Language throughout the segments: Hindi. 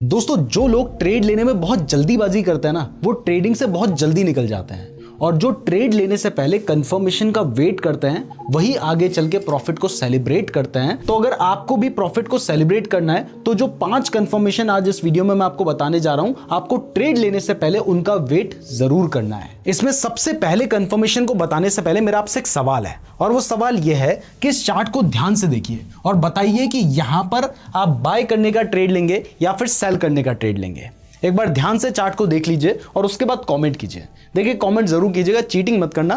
दोस्तों, जो लोग ट्रेड लेने में बहुत जल्दीबाजी करते हैं ना, वो ट्रेडिंग से बहुत जल्दी निकल जाते हैं। और जो ट्रेड लेने से पहले कंफर्मेशन का वेट करते हैं, वही आगे चल के प्रॉफिट को सेलिब्रेट करते हैं। तो अगर आपको भी प्रॉफिट को सेलिब्रेट करना है, तो जो 5 कंफर्मेशन आज इस वीडियो में मैं आपको बताने जा रहा हूं, आपको ट्रेड लेने से पहले उनका वेट जरूर करना है। इसमें सबसे पहले कंफर्मेशन को बताने से पहले मेरा आपसे एक सवाल है, और वो सवाल यह है कि इस चार्ट को ध्यान से देखिए और बताइए कि यहां पर आप बाय करने का ट्रेड लेंगे या फिर सेल करने का ट्रेड लेंगे। एक बार ध्यान से चार्ट को देख लीजिए और उसके बाद कमेंट कीजिए। देखिए, कमेंट जरूर कीजिएगा, चीटिंग मत करना।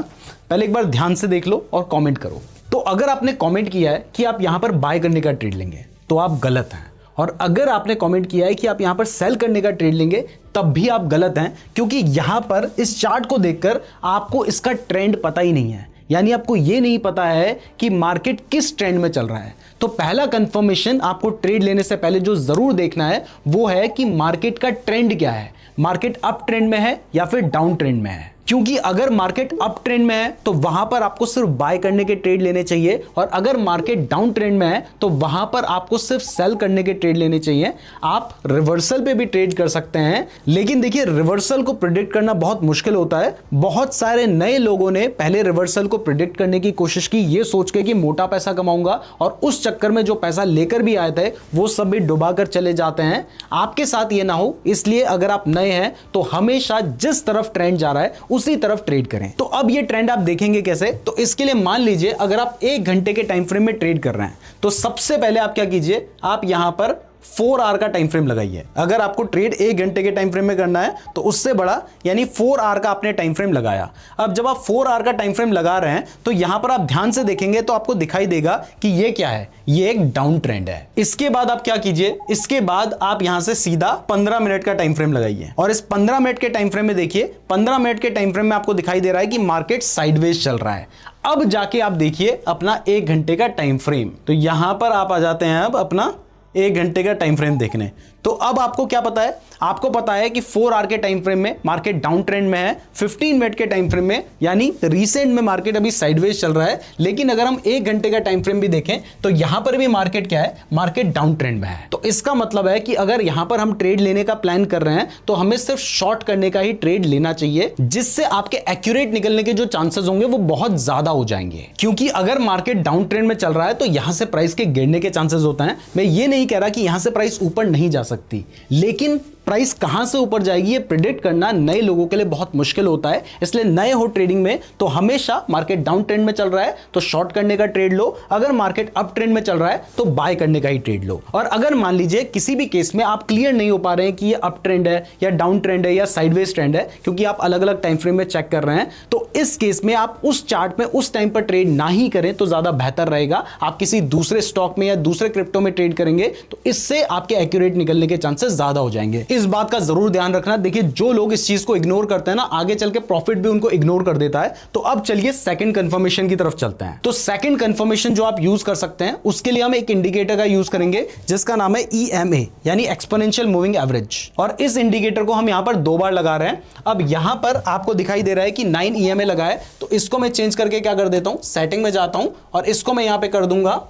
पहले एक बार ध्यान से देख लो और कमेंट करो। तो अगर आपने कमेंट किया है कि आप यहां पर बाय करने का ट्रेड लेंगे, तो आप गलत हैं। और अगर आपने कमेंट किया है कि आप यहां पर सेल करने का ट्रेड लेंगे, तब भी आप गलत हैं, क्योंकि यहां पर इस चार्ट को देखकर आपको इसका ट्रेंड पता ही नहीं है। यानी आपको यह नहीं पता है कि मार्केट किस ट्रेंड में चल रहा है। तो पहला कंफर्मेशन आपको ट्रेड लेने से पहले जो जरूर देखना है, वो है कि मार्केट का ट्रेंड क्या है। मार्केट अप ट्रेंड में है या फिर डाउन ट्रेंड में है। क्योंकि अगर मार्केट अप ट्रेंड में है तो वहां पर आपको सिर्फ बाय करने के ट्रेड लेने चाहिए, और अगर मार्केट डाउन ट्रेंड में है तो वहां पर आपको सिर्फ सेल करने के ट्रेड लेने चाहिए। आप रिवर्सल पे भी ट्रेड कर सकते हैं, लेकिन देखिए, रिवर्सल को प्रिडिक्ट करना बहुत मुश्किल होता है। बहुत सारे नए लोगों ने पहले रिवर्सल को प्रिडिक्ट करने की कोशिश की, ये सोच के कि मोटा पैसा कमाऊंगा, और उस चक्कर में जो पैसा लेकर भी आए थे वो सब भी डुबा कर चले जाते हैं। आपके साथ ये ना हो, इसलिए अगर आप नए हैं तो हमेशा जिस तरफ ट्रेंड जा रहा है उसी तरफ ट्रेड करें। तो अब ये ट्रेंड आप देखेंगे कैसे? तो इसके लिए मान लीजिए अगर आप 1 घंटे के टाइम फ्रेम में ट्रेड कर रहे हैं, तो सबसे पहले आप क्या कीजिए, आप यहां पर 4 आवर का टाइम फ्रेम लगाइए। अगर आपको ट्रेड 1 घंटे के टाइम फ्रेम में करना है तो उससे बड़ा यानी 4 आवर का आपने टाइम फ्रेम लगाया। अब जब आप 4 आवर का टाइम फ्रेम लगा रहे हैं, तो यहां पर आप ध्यान से देखेंगे तो आपको दिखाई देगा कि ये क्या है, ये एक डाउन ट्रेंड है। इसके बाद आप क्या कीजिए, इसके बाद आप यहां से सीधा 15 मिनट का टाइम फ्रेम लगाइए, और इस 15 मिनट के टाइम फ्रेम में देखिए, 15 मिनट के टाइम फ्रेम में आपको दिखाई दे रहा है कि मार्केट साइडवेज चल रहा है। अब जाके आप देखिए अपना 1 घंटे का टाइम फ्रेम। तो यहां पर आप आ जाते हैं अब अपना 1 घंटे का टाइम फ्रेम देखने। तो अब आपको क्या पता है? आपको पता है कि 4 आवर के टाइम फ्रेम में मार्केट डाउन ट्रेंड में है, 15 मिनट के टाइम फ्रेम में यानी रीसेंट में मार्केट अभी साइडवेज चल रहा है। लेकिन अगर हम 1 घंटे का टाइम फ्रेम भी देखें तो यहां पर भी मार्केट क्या है, मार्केट डाउन ट्रेंड में है। तो इसका मतलब है कि अगर यहां पर हम ट्रेड लेने का प्लान कर रहे हैं, तो हमें सिर्फ शॉर्ट करने का ही ट्रेड लेना चाहिए, जिससे आपके एक्यूरेट निकलने के जो चांसेस होंगे वो बहुत ज्यादा हो जाएंगे। क्योंकि अगर मार्केट डाउन ट्रेंड में चल रहा है तो यहां से प्राइस के गिरने के चांसेस होता है। मैं ये नहीं कह रहा कि यहां से प्राइस ऊपर नहीं जा सकती, लेकिन प्राइस कहां से ऊपर जाएगी ये प्रिडिक्ट करना नए लोगों के लिए बहुत मुश्किल होता है। इसलिए नए हो ट्रेडिंग में तो हमेशा मार्केट डाउन ट्रेंड में चल रहा है तो शॉर्ट करने का ट्रेड लो, अगर मार्केट अप ट्रेंड में चल रहा है तो बाय करने का ही ट्रेड लो। और अगर मान लीजिए किसी भी केस में आप क्लियर नहीं हो पा रहे हैं कि ये अप ट्रेंड है या डाउन ट्रेंड है या साइडवेज ट्रेंड है, क्योंकि आप अलग अलग टाइम फ्रेम में चेक कर रहे हैं, तो इस केस में आप उस चार्ट में उस टाइम पर ट्रेड ना ही करें तो ज्यादा बेहतर रहेगा। आप किसी दूसरे स्टॉक में या दूसरे क्रिप्टो में ट्रेड करेंगे तो इससे आपके एक्यूरेट निकलने के चांसेस ज्यादा हो जाएंगे। इस बात का जरूर ध्यान रखना। देखिए, जो लोग इस चीज को इग्नोर करते हैं ना, आगे चल के प्रॉफिट भी उनको इग्नोर कर देता है। तो अब चलिए सेकंड कंफर्मेशन की तरफ चलते हैं। तो सेकंड कंफर्मेशन जो आप यूज कर सकते हैं, उसके लिए हम एक इंडिकेटर का यूज करेंगे जिसका नाम है EMA यानी एक्सपोनेंशियल मूविंग एवरेज। और इस इंडिकेटर को हम यहां पर 2 बार लगा रहे हैं। अब यहां पर आपको दिखाई दे रहा है कि 9 EMA लगा है, तो इसको मैं चेंज करके क्या कर देता हूं, सेटिंग में जाता हूं और इसको मैं यहां पे कर दूंगा।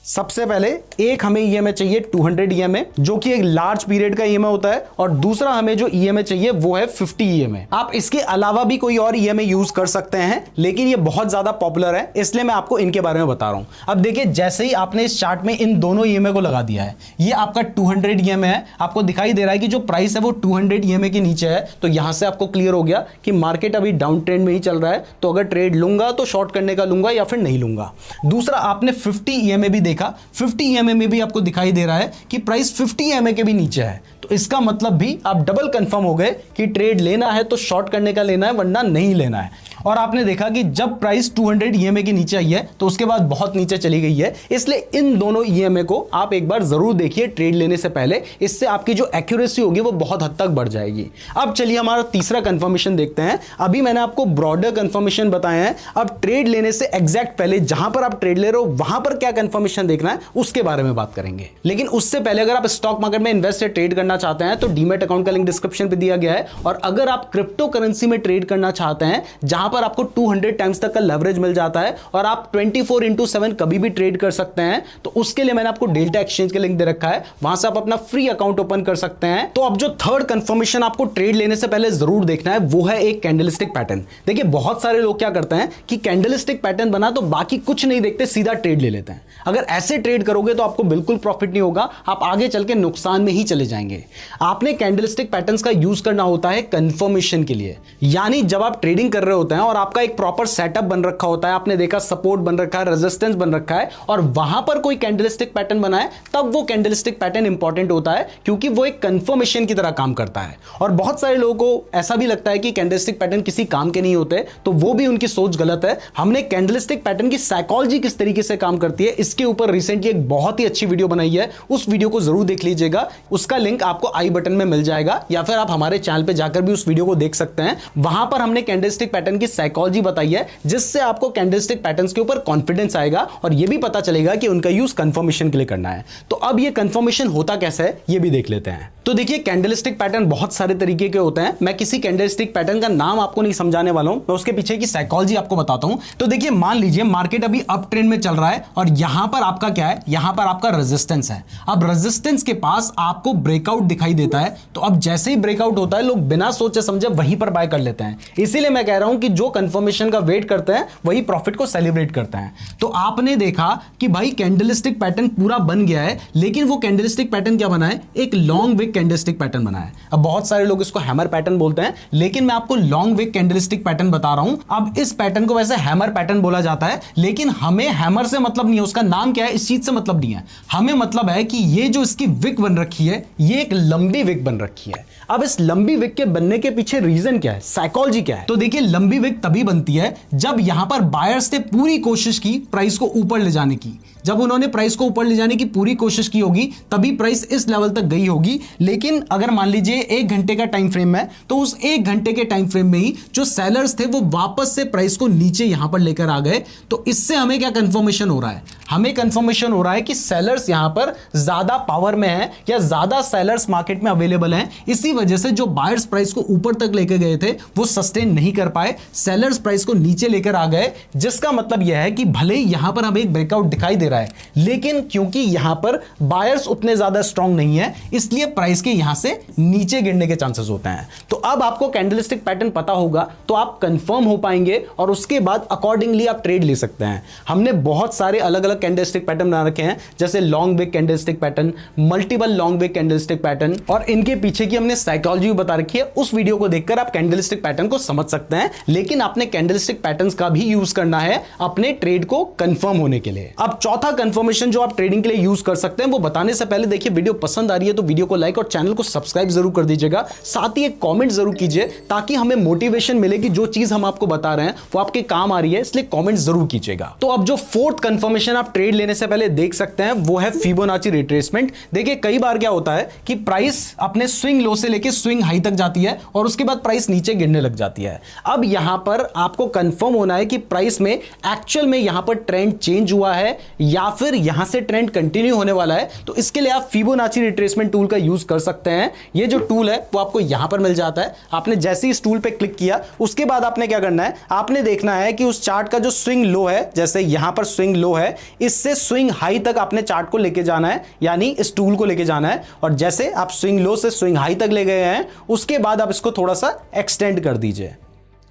सबसे पहले एक हमें EMA चाहिए 200 EMA, जो कि एक लार्ज पीरियड का EMA होता है, और दूसरा हमें जो EMA चाहिए वो है 50 EMA। आप इसके अलावा भी कोई और EMA यूज कर सकते हैं, लेकिन ये बहुत ज्यादा पॉपुलर है, इसलिए मैं आपको इनके बारे में बता रहा हूं। अब देखिए, जैसे ही आपने इस चार्ट में इन दोनों EMA को लगा दिया है, ये आपका 200 EMA है। आपको दिखाई दे रहा है कि जो प्राइस है वो 200 EMA के नीचे है, तो यहां से आपको क्लियर हो गया कि मार्केट अभी डाउन ट्रेंड में ही चल रहा है। तो अगर ट्रेड लूंगा तो शॉर्ट करने का लूंगा या फिर नहीं लूंगा। दूसरा, आपने 50 EMA भी देखा, 50 EMA में भी आपको दिखाई दे रहा है कि प्राइस 50 EMA के भी नीचे है। तो इसका मतलब भी आप डबल कंफर्म हो गए कि ट्रेड लेना है तो शॉर्ट करने का लेना है, वरना नहीं लेना है। और आपने देखा कि जब प्राइस 200 EMA के नीचे आई है तो उसके बाद बहुत नीचे चली गई है। इसलिए इन दोनों EMA को आप एक बार जरूर देखिए ट्रेड लेने से पहले, इससे आपकी जो एक्यूरेसी होगी वो बहुत हद तक बढ़ जाएगी। अब चलिए हमारा तीसरा कंफर्मेशन देखते हैं। अभी मैंने आपको ब्रॉडर कंफर्मेशन बताए हैं, अब ट्रेड लेने से एग्जैक्ट पहले जहां पर आप ट्रेड ले रहे हो वहां पर क्या कंफर्मेशन देखना है उसके बारे में बात करेंगे। लेकिन उससे पहले अगर आप स्टॉक मार्केट में इन्वेस्ट या ट्रेड करना चाहते हैं तो डीमैट अकाउंट का लिंक डिस्क्रिप्शन पे दिया गया है। और अगर आप क्रिप्टो करेंसी में ट्रेड करना चाहते हैं जहां पर आपको 200 टाइम्स तक का लेवरेज मिल जाता है और आप 24/7 कभी भी ट्रेड कर सकते हैं। तो उसके लिए मैंने आपको डेल्टा एक्सचेंज का लिंक दे रखा है, वहां से आप अपना फ्री अकाउंट ओपन कर सकते हैं। तो अब जो थर्ड कंफर्मेशन आपको ट्रेड लेने से पहले जरूर देखना है वो है एक कैंडलस्टिक पैटर्न। देखिए बहुत सारे लोग क्या करते हैं कि कैंडलस्टिक पैटर्न बना तो बाकी कुछ नहीं देखते, सीधा ट्रेड ले लेते हैं। अगर ऐसे ट्रेड करोगे तो आपको बिल्कुल प्रॉफिट नहीं होगा, आप आगे चल के नुकसान में ही चले जाएंगे। आपने कैंडलस्टिक पैटर्न्स का यूज करना होता है कंफर्मेशन के लिए, यानी जब आप ट्रेडिंग कर रहे होते हैं और आपका एक प्रॉपर सेटअप बन रखा होता है, आपने देखा सपोर्ट बन रखा है, रेजिस्टेंस बन रखा है और वहां पर कोई कैंडलस्टिक पैटर्न बना है, तब वो कैंडलस्टिक पैटर्न इंपॉर्टेंट होता है क्योंकि वो एक कंफर्मेशन की तरह काम करता है। और बहुत सारे लोगों को ऐसा भी लगता है कि कैंडलस्टिक पैटर्न किसी काम के नहीं होते, तो वो भी उनकी सोच गलत है। हमने कैंडलस्टिक पैटर्न की साइकोलॉजी किस तरीके से काम करती है इसके ऊपर रिसेंटली एक बहुत ही अच्छी वीडियो बनाई है, उस वीडियो को जरूर देख लीजिएगा। उसका लिंक आपको आई बटन में मिल जाएगा या फिर आप हमारे चैनल पे जाकर भी उस वीडियो को देख सकते हैं। वहां पर हमने कैंडलस्टिक पैटर्न की साइकोलॉजी बताई है, जिससे आपको कैंडलस्टिक पैटर्न्स के ऊपर कॉन्फिडेंस आएगा और यह भी पता चलेगा कि उनका यूज कंफर्मेशन के लिए करना है। तो अब ये कंफर्मेशन होता कैसे है ये भी देख लेते हैं। तो देखिए कैंडलस्टिक पैटर्न बहुत सारे तरीके के होते हैं। मैं किसी कैंडलस्टिक पैटर्न का नाम आपको नहीं समझाने वाला हूं, मैं उसके पीछे की साइकोलॉजी आपको बताता हूं। तो देखिए मान लीजिए मार्केट अभी अप ट्रेंड में चल रहा है और यहां पर आपका क्या है, यहां पर आपका रेजिस्टेंस है। अब रेजिस्टेंस के पास आपको ब्रेकआउट दिखाई देता है, तो अब जैसे ही ब्रेकआउट होता है लोग बिना सोचे समझे वहीं पर बाय कर लेते हैं। इसीलिए मैं कह रहा हूं कि जो कंफर्मेशन का वेट करते हैं वही प्रॉफिट को सेलिब्रेट करते हैं। तो आपने देखा कि भाई कैंडलस्टिक पैटर्न पूरा बन गया है, लेकिन वो कैंडलस्टिक पैटर्न क्या बना है, एक लॉन्ग विक कैंडलस्टिक पैटर्न बना है। अब बहुत सारे लोग इसको हैमर पैटर्न बोलते हैं, लेकिन मैं आपको लॉन्ग विक कैंडलस्टिक पैटर्न बता रहा हूं। अब इस पैटर्न को वैसे हैमर पैटर्न बोला जाता है, लेकिन हमें हैमर से मतलब नहीं है, उसका नाम क्या है इस चीज से मतलब नहीं है। हमें मतलब है कि ये जो इसकी विक बन रखी है ये एक लंबी विक बन रखी है। अब इस लंबी विक के बनने के पीछे रीजन क्या है, साइकोलॉजी क्या है। तो देखिए लंबी विक तभी बनती है जब यहां पर बायर्स ने पूरी कोशिश की प्राइस को ऊपर ले जाने की। जब उन्होंने प्राइस को ऊपर ले जाने की पूरी कोशिश की होगी तभी प्राइस इस लेवल तक गई होगी। लेकिन अगर मान लीजिए 1 घंटे का टाइम फ्रेम है, तो उस 1 घंटे के टाइम फ्रेम में ही जो सेलर्स थे वो वापस से प्राइस को नीचे यहां पर लेकर आ गए। तो इससे हमें क्या कंफर्मेशन हो रहा है, हमें कंफर्मेशन हो रहा है कि सेलर्स यहां पर ज्यादा पावर में है या ज्यादा सेलर्स मार्केट में अवेलेबल हैं। इसी वजह से जो बायर्स प्राइस को ऊपर तक लेकर गए थे वो सस्टेन नहीं कर पाए, सेलर्स प्राइस को नीचे लेकर आ गए। जिसका मतलब यह है कि भले ही यहां पर हमें एक ब्रेकआउट दिखाई दे रहा है, लेकिन क्योंकि यहां पर बायर्स उतने ज्यादा स्ट्रांग नहीं है, इसलिए प्राइस के यहां से नीचे गिरने के चांसेस होते हैं। तो अब आपको कैंडलस्टिक पैटर्न पता होगा तो आप कंफर्म हो पाएंगे और उसके बाद अकॉर्डिंगली आप ट्रेड ले सकते हैं। हमने बहुत सारे अलग अलग कैंडलस्टिक पैटर्न बना रखे हैं, जैसे long wick candlestick pattern, multiple long wick candlestick pattern, और इनके पीछे की हमने साइकोलॉजी बता रखी है। उस वीडियो को देखकर आप कैंडलस्टिक पैटर्न को समझ सकते हैं, लेकिन आपने कैंडलस्टिक पैटर्न्स का भी यूज करना है अपने ट्रेड को कंफर्म होने के लिए। अब चौथा कंफर्मेशन जो आप ट्रेडिंग के लिए यूज कर सकते हैं वो बताने से पहले देखिए वीडियो पसंद आ रही है तो वीडियो को लाइक और चैनल को सब्सक्राइब जरूर कर दीजिएगा। साथ ही एक कमेंट जरूर कीजिए ताकि हमें मोटिवेशन मिले कि जो चीज हम आपको बता रहे हैं वो आपके काम आ रही है, इसलिए कमेंट जरूर कीजिएगा। तो अब जो फोर्थ कंफर्मेशन आप ट्रेड लेने से पहले देख सकते हैं वो है फिबोनाची रिट्रेसमेंट। देखिए कई बार क्या होता है कि प्राइस अपने स्विंग लो से लेकर स्विंग हाई तक जाती है और उसके बाद प्राइस नीचे गिरने लग जाती है। अब यहां पर आपको कंफर्म होना है कि प्राइस में एक्चुअल में यहां पर ट्रेंड चेंज हुआ है या फिर यहां से ट्रेंड कंटिन्यू होने वाला है। तो इसके लिए आप फिबोनाची रिट्रेसमेंट टूल का यूज कर सकते हैं। ये जो टूल है वो आपको यहां पर मिल जाता है। आपने जैसे ही इस टूल पे क्लिक किया उसके बाद आपने क्या करना है, आपने देखना है कि उस चार्ट का जो स्विंग लो है, जैसे यहां पर स्विंग लो है, इससे स्विंग हाई तक आपने चार्ट को लेके जाना है, यानी इस टूल को लेके जाना है। और जैसे आप स्विंग लो से स्विंग हाई तक ले गए हैं उसके बाद आप इसको थोड़ा सा एक्सटेंड कर दीजिए।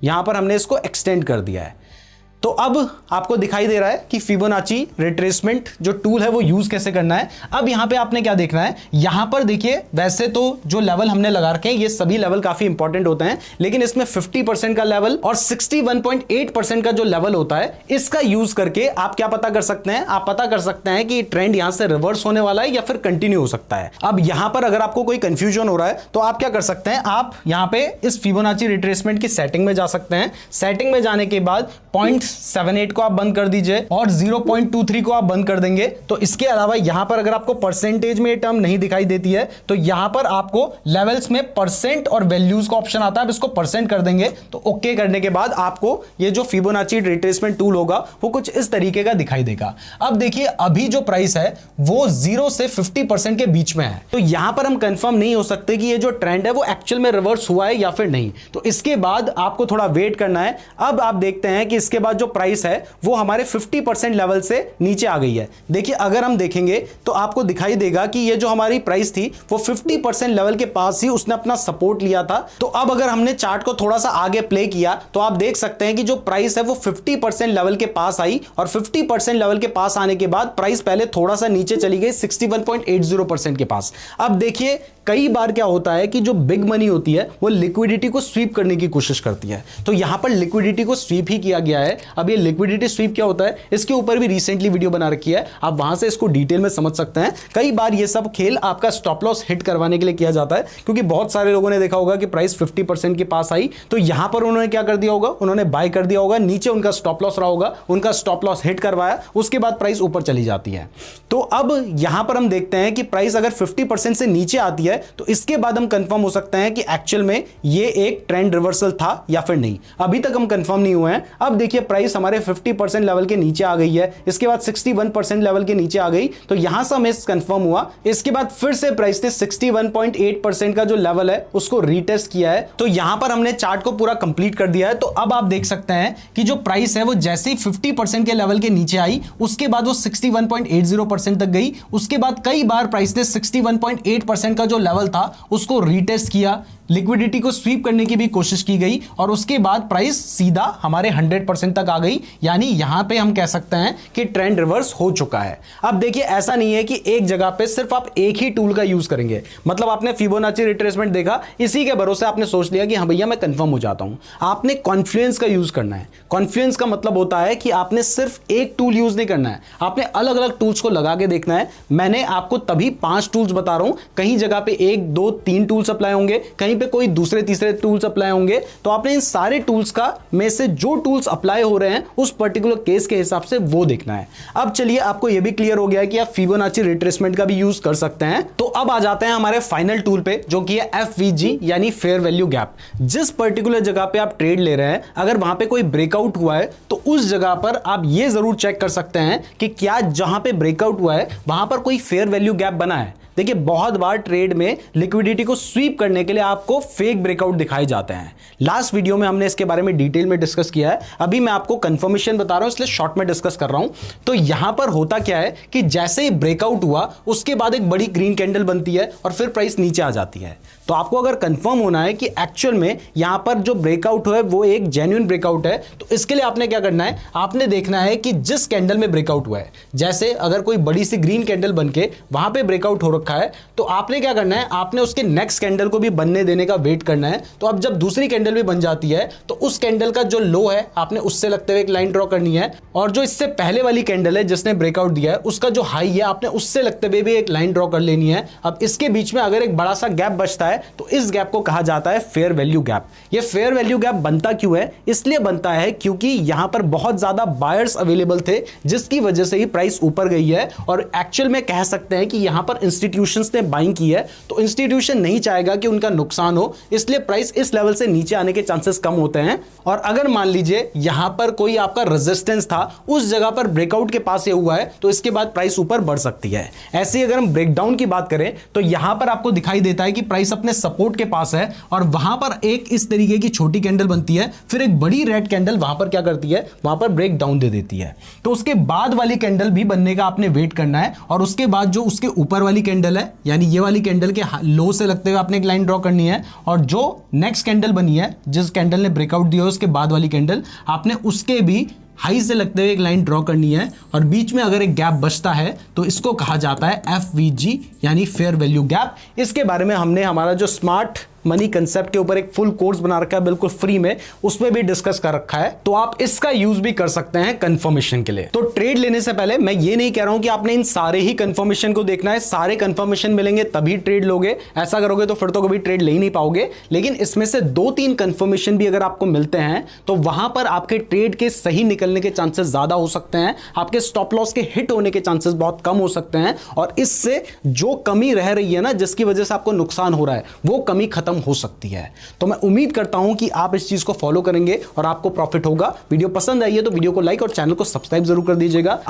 यहां पर हमने इसको एक्सटेंड कर दिया है। तो अब आपको दिखाई दे रहा है कि फिबोनाची रिट्रेसमेंट जो टूल है वो यूज कैसे करना है। अब यहां पे आपने क्या देखना है, यहां पर देखिए वैसे तो जो लेवल हमने लगा रखे हैं ये सभी लेवल काफी इंपॉर्टेंट होते हैं, लेकिन इसमें 50% का लेवल और 61.8% का जो लेवल होता है इसका यूज करके आप क्या पता कर सकते हैं, आप पता कर सकते हैं कि ट्रेंड यहां से रिवर्स होने वाला है या फिर कंटिन्यू हो सकता है। अब यहां पर अगर आपको कोई कंफ्यूजन हो रहा है तो आप क्या कर सकते हैं, आप यहां पे इस फिबोनाची रिट्रेसमेंट की सेटिंग में जा सकते हैं। सेटिंग में जाने के बाद 0.6 0.78 को आप बंद कर दीजिए और 0.23 को आप बंद कर देंगे। तो इसके अलावा यहां पर अगर आपको परसेंटेज में ये टर्म नहीं दिखाई देती है तो यहां पर आपको लेवल्स में परसेंट और वैल्यूज का ऑप्शन आता है। आप इसको परसेंट कर देंगे तो ओके करने के बाद आपको ये जो फिबोनाची रिट्रेसमेंट टूल होगा वो कुछ इस तरीके का दिखाई देगा। अब देखिए अभी जो प्राइस है वो 0 से 50% के बीच में है, तो यहां पर हम कंफर्म नहीं हो सकते कि ये जो ट्रेंड है वो एक्चुअल में रिवर्स हुआ है या फिर नहीं। तो इसके बाद आपको थोड़ा वेट करना है। अब आप देखते हैं कि इसके बाद जो प्राइस है वो हमारे 50% लेवल से नीचे आ गई है। देखिए अगर हम देखेंगे तो आपको दिखाई देगा कि ये जो हमारी प्राइस थी वो 50% लेवल के पास ही उसने अपना सपोर्ट लिया था। तो अब अगर हमने चार्ट को थोड़ा सा आगे प्ले किया तो आप देख सकते हैं कि जो प्राइस है वो 50% लेवल के पास आई और 50% लेवल के पास आने के बाद प्राइस पहले थोड़ा सा नीचे चली गई 61.80% के पास। अब देखिए कई बार क्या होता है कि जो बिग मनी होती है वो लिक्विडिटी को स्वीप करने की कोशिश करती है, तो यहां पर लिक्विडिटी को स्वीप ही किया गया है। अब ये लिक्विडिटी स्वीप क्या होता है इसके ऊपर भी रिसेंटली वीडियो बना रखी है, आप वहां से इसको डिटेल में समझ सकते हैं। कई बार ये सब खेल आपका स्टॉप लॉस हिट करवाने के लिए किया जाता है, क्योंकि बहुत सारे लोगों ने देखा होगा कि प्राइस 50% के पास आई तो यहां पर उन्होंने क्या कर दिया होगा, उन्होंने बाय कर दिया होगा, नीचे उनका स्टॉप लॉस रहा होगा, उनका स्टॉप लॉस हिट करवाया, उसके बाद प्राइस ऊपर चली जाती है। तो अब यहां पर हम देखते हैं कि प्राइस अगर 50% से नीचे आती है तो इसके बाद हम कंफर्म हो सकते हैं कि एक्चुअल में ये एक ट्रेंड रिवर्सल था या फिर नहीं। अभी तक हम कंफर्म नहीं हुए हैं। अब देखिए प्राइस हमारे 50% लेवल के नीचे आ गई है, इसके बाद 61% लेवल के नीचे आ गई, तो यहां से हमें कंफर्म हुआ। इसके बाद फिर से प्राइस ने 61.8% का जो लेवल है उसको रीटेस्ट किया है, तो यहां पर हमने चार्ट को पूरा कंप्लीट कर दिया है। तो अब आप देख सकते हैं कि जो प्राइस है वो जैसे ही 50% के लेवल के नीचे आई उसके बाद वो 61.80% तक गई। उसके बाद कई बार प्राइस ने 61.8% का जो लेवल था उसको रीटेस्ट किया, लिक्विडिटी को स्वीप करने की भी कोशिश की गई और उसके बाद प्राइस सीधा हमारे 100% तक आ गई। यानी यहां पे हम कह सकते हैं कि ट्रेंड रिवर्स हो चुका है। अब देखिए ऐसा नहीं है कि एक जगह पे सिर्फ आप एक ही टूल का यूज करेंगे, मतलब आपने फिबोनाची रिट्रेसमेंट देखा, इसी के भरोसे आपने सोच लिया कि हाँ भैया मैं कंफर्म हो जाता हूं। आपने कॉन्फ्लुएंस का यूज करना है। कॉन्फ्लुएंस का मतलब होता है कि आपने सिर्फ एक टूल यूज नहीं करना है, आपने अलग अलग टूल्स को लगा के देखना है। मैंने आपको तभी 5 टूल्स बता रहा हूं, कहीं जगह पे 1 2 3 टूल्स अप्लाई होंगे, कहीं पे कोई दूसरे तीसरे टूल्स अप्लाई होंगे। तो आपने इन सारे टूल्स का में से जो टूल्स अप्लाई हो रहे हैं उस पर्टिकुलर केस के हिसाब से वो देखना है। अब चलिए आपको यह भी क्लियर हो गया है कि आप फिबोनाची रिट्रेसमेंट का भी यूज कर सकते हैं। तो अब आ जाते हैं हमारे फाइनल टूल पे जो कि है FVG यानी फेयर वैल्यू गैप। जिस पर्टिकुलर जगह पे आप ट्रेड ले रहे हैं अगर वहां पे कोई ब्रेकआउट हुआ है तो उस जगह पर आप ये जरूर चेक कर सकते हैं कि क्या जहां पे ब्रेकआउट हुआ है वहां पर कोई फेयर वैल्यू गैप बना है। देखिए बहुत बार ट्रेड में लिक्विडिटी को स्वीप करने के लिए आपको फेक ब्रेकआउट दिखाए जाते हैं। लास्ट वीडियो में हमने इसके बारे में डिटेल में डिस्कस किया है, अभी मैं आपको कंफर्मेशन बता रहा हूं इसलिए शॉर्ट में डिस्कस कर रहा हूं। तो यहां पर होता क्या है कि जैसे ही ब्रेकआउट हुआ उसके बाद एक बड़ी ग्रीन कैंडल बनती है और फिर प्राइस नीचे आ जाती है। तो आपको अगर कंफर्म होना है कि एक्चुअल में यहां पर जो ब्रेकआउट हुआ है वो एक जेन्युइन ब्रेकआउट है, तो इसके लिए आपने क्या करना है, आपने देखना है कि जिस कैंडल में ब्रेकआउट हुआ है, जैसे अगर कोई बड़ी सी ग्रीन कैंडल बनके वहां पे ब्रेकआउट हो रखा है तो आपने क्या करना है, आपने उसके नेक्स्ट कैंडल को भी बनने देने का वेट करना है। तो अब जब दूसरी कैंडल भी बन जाती है तो उस कैंडल का जो लो है आपने उससे लगते हुए एक लाइन ड्रॉ करनी है, और जो इससे पहले वाली कैंडल है जिसने ब्रेकआउट दिया है उसका जो हाई है आपने उससे लगते हुए भी एक लाइन ड्रॉ कर लेनी है। अब इसके बीच में अगर एक बड़ा सा गैप बचता है तो इस गैप को कहा जाता है फेयर वैल्यू गैप। ये फेयर वैल्यू गैप बनता क्यों है, इसलिए बनता है क्योंकि यहां पर बहुत ज्यादा बायर्स अवेलेबल थे जिसकी वजह से ही प्राइस ऊपर गई है, और एक्चुअल में कह सकते हैं कि यहां पर इंस्टीट्यूशंस ने बाइंग की है तो इंस्टीट्यूशन नहीं चाहेगा कि उनका नुकसान हो, इसलिए प्राइस इस लेवल से नीचे आने के चांसेस कम होते हैं। और अगर मान लीजिए यहां पर कोई आपका रेजिस्टेंस था उस जगह पर ब्रेकआउट के पास ये हुआ है तो इसके बाद प्राइस ऊपर बढ़ सकती है। ऐसे ही अगर हम ब्रेकडाउन की बात करें तो यहां पर आपको दिखाई देता है कि प्राइस अपने सपोर्ट के पास है और वहां पर एक इस तरीके की छोटी कैंडल बनती है, फिर एक बड़ी रेड कैंडल वहां पर क्या करती है, वहां पर ब्रेक डाउन दे देती है। तो उसके बाद वाली कैंडल भी बनने का आपने वेट करना है, और उसके बाद जो उसके ऊपर वाली कैंडल है यानी ये वाली कैंडल के लो से लगते हुए आपने एक लाइन ड्रॉ करनी है, और जो नेक्स्ट कैंडल बनी है जिस कैंडल ने ब्रेकआउट दिया उसके बाद वाली कैंडल आपने उसके भी हाई से लगते हुए एक लाइन ड्रॉ करनी है, और बीच में अगर एक गैप बचता है तो इसको कहा जाता है FVG यानी फेयर वैल्यू गैप। इसके बारे में हमने हमारा जो स्मार्ट मनी कंसेप्ट के ऊपर एक फुल कोर्स बना रखा है बिल्कुल फ्री में, उसमें भी डिस्कस कर रखा है, तो आप इसका यूज भी कर सकते हैं कंफर्मेशन के लिए। तो ट्रेड लेने से पहले मैं ये नहीं कह रहा हूं कि आपने इन सारे ही कंफर्मेशन को देखना है, सारे कंफर्मेशन मिलेंगे तभी ट्रेड लोगे, ऐसा करोगे तो फिर तो कभी ट्रेड ले ही नहीं पाओगे। लेकिन इसमें से 2-3 कंफर्मेशन भी अगर आपको मिलते हैं तो वहां पर आपके ट्रेड के सही निकलने के चांसेस ज्यादा हो सकते हैं, आपके स्टॉप लॉस के हिट होने के चांसेस बहुत कम हो सकते हैं, और इससे जो कमी रह रही है ना, जिसकी वजह से आपको नुकसान हो रहा है, वो कमी खत्म हो सकती है। तो मैं उम्मीद करता हूं कि आप इस चीज को फॉलो करेंगे और आपको प्रॉफिट होगा। वीडियो पसंद आई है तो वीडियो को लाइक और चैनल को सब्सक्राइब जरूर कर दीजिएगा।